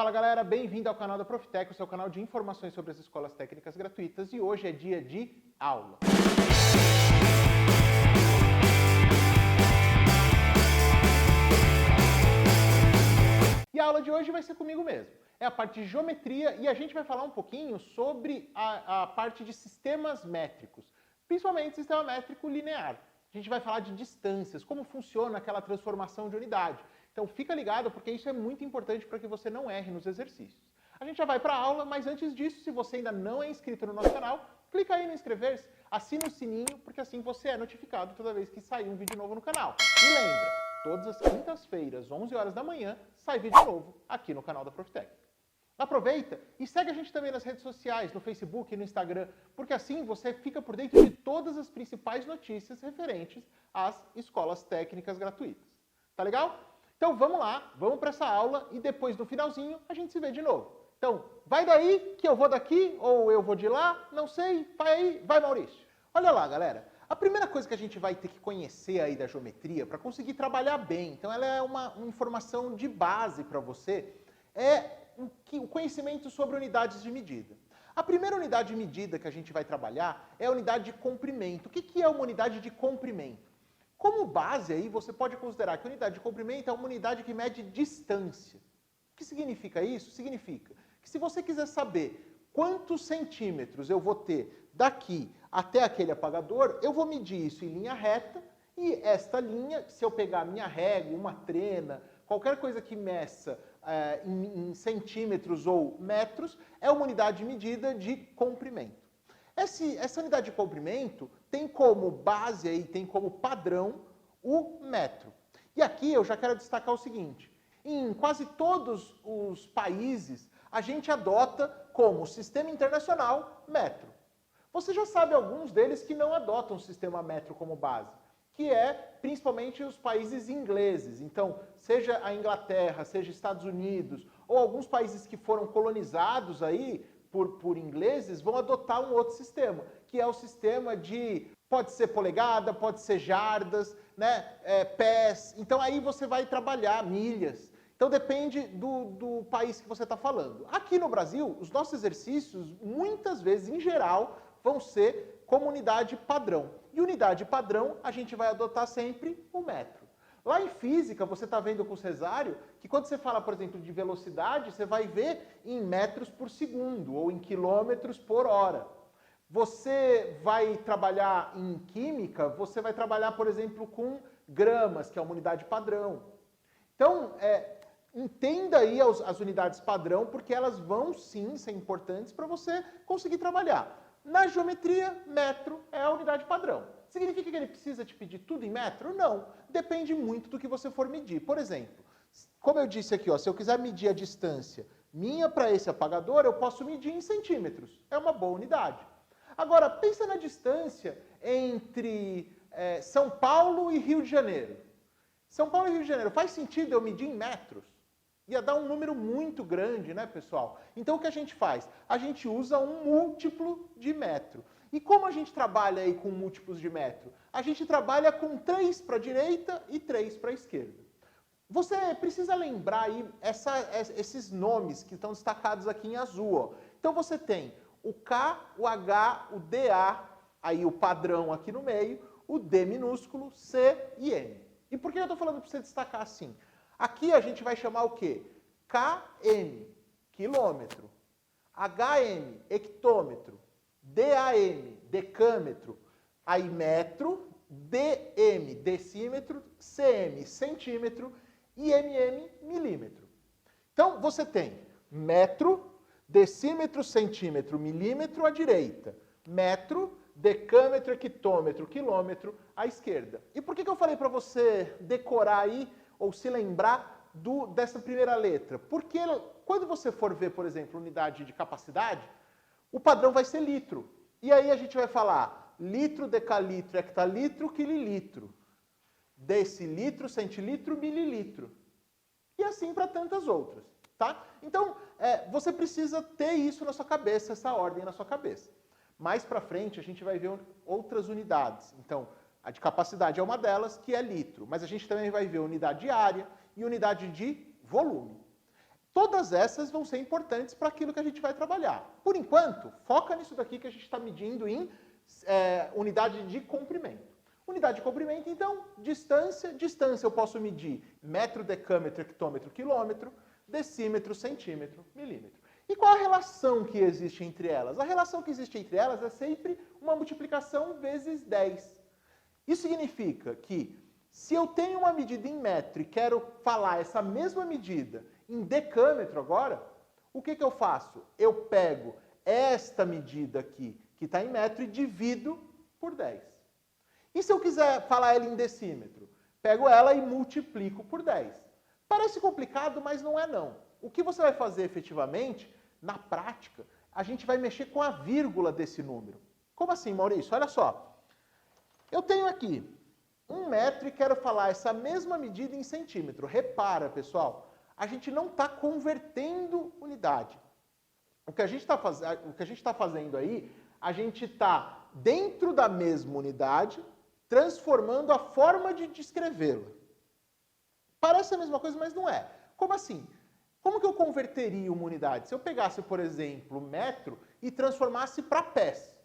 Fala galera, bem-vindo ao canal da Profitec, o seu canal de informações sobre as escolas técnicas gratuitas, e hoje é dia de aula. E a aula de hoje vai ser comigo mesmo. É a parte de geometria e a gente vai falar um pouquinho sobre a parte de sistemas métricos, principalmente sistema métrico linear. A gente vai falar de distâncias, como funciona aquela transformação de unidade. Então fica ligado porque isso é muito importante para que você não erre nos exercícios. A gente já vai para a aula, mas antes disso, se você ainda não é inscrito no nosso canal, clica aí no inscrever-se, assina o sininho, porque assim você é notificado toda vez que sair um vídeo novo no canal. E lembra, todas as quintas-feiras, 11 horas da manhã, sai vídeo novo aqui no canal da Profitec. Aproveita e segue a gente também nas redes sociais, no Facebook e no Instagram, porque assim você fica por dentro de todas as principais notícias referentes às escolas técnicas gratuitas. Tá legal? Então vamos lá, vamos para essa aula e depois no finalzinho a gente se vê de novo. Então, vai daí que eu vou daqui ou eu vou de lá, não sei, vai aí, vai Maurício. Olha lá, galera, a primeira coisa que a gente vai ter que conhecer aí da geometria para conseguir trabalhar bem, então ela é uma informação de base para você, é o conhecimento sobre unidades de medida. A primeira unidade de medida que a gente vai trabalhar é a unidade de comprimento. O que é uma unidade de comprimento? Como base aí, você pode considerar que a unidade de comprimento é uma unidade que mede distância. O que significa isso? Significa que se você quiser saber quantos centímetros eu vou ter daqui até aquele apagador, eu vou medir isso em linha reta e esta linha, se eu pegar minha régua, uma trena, qualquer coisa que meça em centímetros ou metros, é uma unidade de medida de comprimento. Essa unidade de comprimento tem como base aí, tem como padrão o metro. E aqui eu já quero destacar o seguinte, em quase todos os países a gente adota como sistema internacional metro. Você já sabe alguns deles que não adotam o sistema metro como base, que é principalmente os países ingleses. Então, seja a Inglaterra, seja Estados Unidos, ou alguns países que foram colonizados aí por ingleses, vão adotar um outro sistema, que é o sistema de, pode ser polegada, pode ser jardas, né, pés. Então aí você vai trabalhar milhas. Então depende do país que você está falando. Aqui no Brasil, os nossos exercícios, muitas vezes, em geral, vão ser como unidade padrão. E unidade padrão, a gente vai adotar sempre o metro. Lá em física, você está vendo com o Cesário, que quando você fala, por exemplo, de velocidade, você vai ver em metros por segundo, ou em quilômetros por hora. Você vai trabalhar em química, você vai trabalhar, por exemplo, com gramas, que é uma unidade padrão. Então, entenda aí as unidades padrão, porque elas vão sim ser importantes para você conseguir trabalhar. Na geometria, metro é a unidade padrão. Significa que ele precisa te pedir tudo em metro? Não. Depende muito do que você for medir. Por exemplo, como eu disse aqui, ó, se eu quiser medir a distância minha para esse apagador, eu posso medir em centímetros. É uma boa unidade. Agora, pensa na distância entre São Paulo e Rio de Janeiro. São Paulo e Rio de Janeiro, faz sentido eu medir em metros? Ia dar um número muito grande, né, pessoal? Então, o que a gente faz? A gente usa um múltiplo de metro. E como a gente trabalha aí com múltiplos de metro? A gente trabalha com 3 para a direita e 3 para a esquerda. Você precisa lembrar aí esses nomes que estão destacados aqui em azul. Ó. Então, você tem o K, o H, o DA, aí o padrão aqui no meio, o D minúsculo, C e M. E por que eu estou falando para você destacar assim? Aqui a gente vai chamar o quê? km, quilômetro, hm, hectômetro, DAM, decâmetro, aí metro, DM, decímetro, CM, centímetro e MM, milímetro. Então, você tem metro, decímetro, centímetro, milímetro à direita, metro, decâmetro, hectômetro, quilômetro à esquerda. E por que eu falei para você decorar aí, ou se lembrar dessa primeira letra? Porque quando você for ver, por exemplo, unidade de capacidade, o padrão vai ser litro. E aí a gente vai falar litro, decalitro, hectalitro, quililitro, decilitro, centilitro, mililitro. E assim para tantas outras, tá? Então, você precisa ter isso na sua cabeça, essa ordem na sua cabeça. Mais para frente a gente vai ver outras unidades. Então, a de capacidade é uma delas, que é litro. Mas a gente também vai ver unidade de área e unidade de volume. Todas essas vão ser importantes para aquilo que a gente vai trabalhar. Por enquanto, foca nisso daqui que a gente está medindo em unidade de comprimento. Unidade de comprimento, então, distância. Distância eu posso medir metro, decâmetro, hectômetro, quilômetro, decímetro, centímetro, milímetro. E qual a relação que existe entre elas? A relação que existe entre elas é sempre uma multiplicação vezes 10. Isso significa que se eu tenho uma medida em metro e quero falar essa mesma medida em decâmetro agora, o que eu faço? Eu pego esta medida aqui, que está em metro, e divido por 10. E se eu quiser falar ela em decímetro? Pego ela e multiplico por 10. Parece complicado, mas não é não. O que você vai fazer efetivamente, na prática, a gente vai mexer com a vírgula desse número. Como assim, Maurício? Olha só. Eu tenho aqui 1 metro e quero falar essa mesma medida em centímetro. Repara, pessoal, a gente não está convertendo unidade. O que a gente está fazendo aí, a gente está dentro da mesma unidade, transformando a forma de descrevê-la. Parece a mesma coisa, mas não é. Como assim? Como que eu converteria uma unidade? Se eu pegasse, por exemplo, metro e transformasse para pés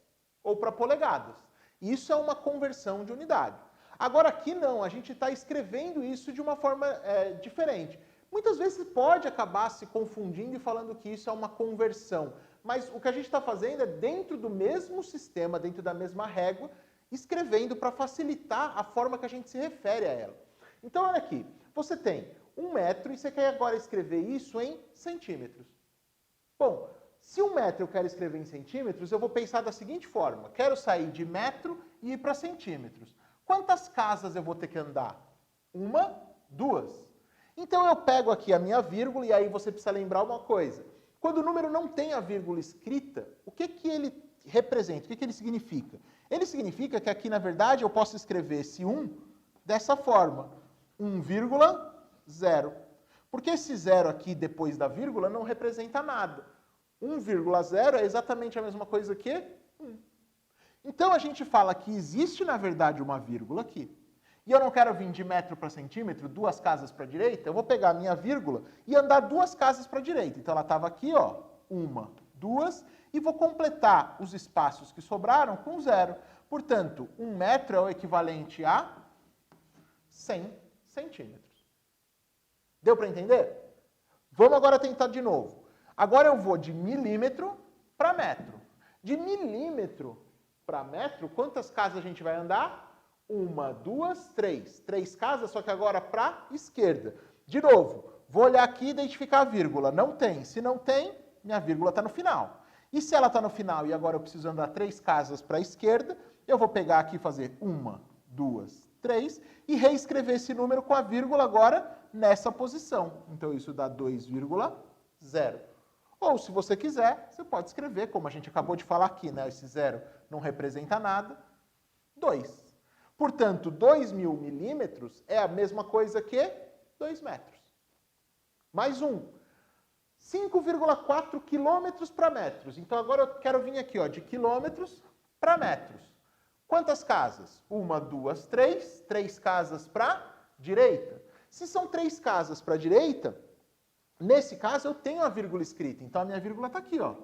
ou para polegadas. Isso é uma conversão de unidade. Agora aqui não, a gente está escrevendo isso de uma forma diferente. Muitas vezes pode acabar se confundindo e falando que isso é uma conversão. Mas o que a gente está fazendo é dentro do mesmo sistema, dentro da mesma régua, escrevendo para facilitar a forma que a gente se refere a ela. Então, olha aqui, você tem 1 metro e você quer agora escrever isso em centímetros. Bom, se 1 metro eu quero escrever em centímetros, eu vou pensar da seguinte forma. Quero sair de metro e ir para centímetros. Quantas casas eu vou ter que andar? 1, 2. Então eu pego aqui a minha vírgula e aí você precisa lembrar uma coisa. Quando o número não tem a vírgula escrita, o que ele representa? O que ele significa? Ele significa que aqui, na verdade, eu posso escrever esse 1 dessa forma. 1,0. Porque esse 0 aqui depois da vírgula não representa nada. 1,0 é exatamente a mesma coisa que 1. Então a gente fala que existe, na verdade, uma vírgula aqui. E eu não quero vir de metro para centímetro, 2 casas para a direita, eu vou pegar a minha vírgula e andar 2 casas para a direita. Então ela estava aqui, ó, 1, 2, e vou completar os espaços que sobraram com 0. Portanto, 1 metro é o equivalente a 100 centímetros. Deu para entender? Vamos agora tentar de novo. Agora eu vou de milímetro para metro. De milímetro para metro, quantas casas a gente vai andar? 1, 2, 3. 3 casas, só que agora para a esquerda. De novo, vou olhar aqui e identificar a vírgula. Não tem. Se não tem, minha vírgula está no final. E se ela está no final e agora eu preciso andar 3 casas para a esquerda, eu vou pegar aqui e fazer 1, 2, 3 e reescrever esse número com a vírgula agora nessa posição. Então isso dá 2,0. Ou, se você quiser, você pode escrever, como a gente acabou de falar aqui, né? Esse 0 não representa nada, 2. Portanto, 2.000 milímetros é a mesma coisa que 2 metros. Mais um. 5,4 quilômetros para metros. Então, agora eu quero vir aqui, ó, de quilômetros para metros. Quantas casas? 1, 2, 3. 3 casas para a direita. Se são 3 casas para a direita, nesse caso eu tenho a vírgula escrita. Então, a minha vírgula está aqui, ó.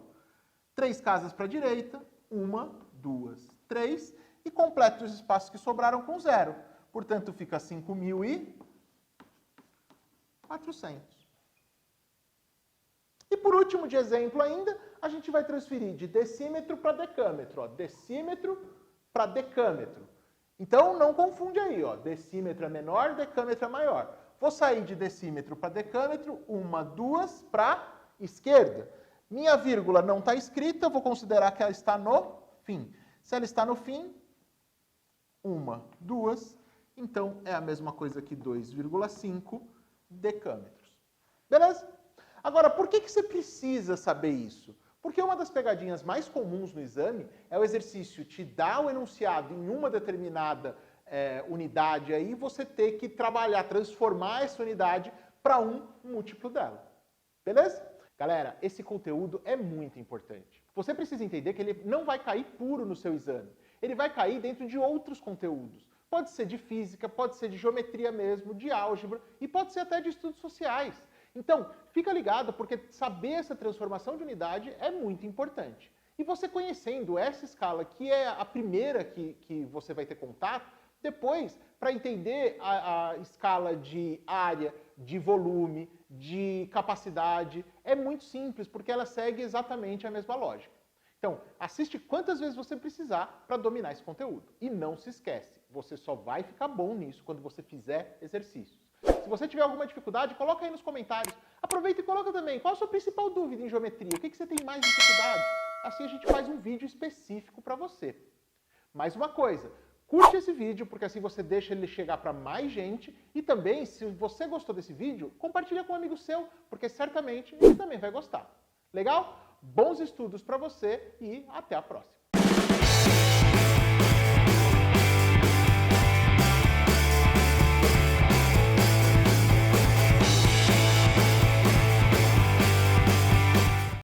3 casas para a direita. 1, 2, 3. E completo os espaços que sobraram com 0. Portanto, fica 5.400. E por último, de exemplo ainda, a gente vai transferir de decímetro para decâmetro. Ó, decímetro para decâmetro. Então, não confunde aí. Ó, decímetro é menor, decâmetro é maior. Vou sair de decímetro para decâmetro, 1, 2 para a esquerda. Minha vírgula não está escrita, eu vou considerar que ela está no fim. Se ela está no fim, 1, 2, então é a mesma coisa que 2,5 decâmetros. Beleza? Agora, por que você precisa saber isso? Porque uma das pegadinhas mais comuns no exame é o exercício te dar o enunciado em uma determinada unidade aí, você ter que trabalhar, transformar essa unidade para um múltiplo dela. Beleza? Galera, esse conteúdo é muito importante. Você precisa entender que ele não vai cair puro no seu exame. Ele vai cair dentro de outros conteúdos. Pode ser de física, pode ser de geometria mesmo, de álgebra e pode ser até de estudos sociais. Então, fica ligado, porque saber essa transformação de unidade é muito importante. E você conhecendo essa escala, que é a primeira que você vai ter contato, depois, para entender a escala de área, de volume, de capacidade, é muito simples, porque ela segue exatamente a mesma lógica. Então, assiste quantas vezes você precisar para dominar esse conteúdo. E não se esquece, você só vai ficar bom nisso quando você fizer exercícios. Se você tiver alguma dificuldade, coloca aí nos comentários. Aproveita e coloca também qual a sua principal dúvida em geometria, o que você tem mais dificuldade. Assim a gente faz um vídeo específico para você. Mais uma coisa, curte esse vídeo, porque assim você deixa ele chegar para mais gente. E também, se você gostou desse vídeo, compartilha com um amigo seu, porque certamente ele também vai gostar. Legal? Bons estudos para você e até a próxima!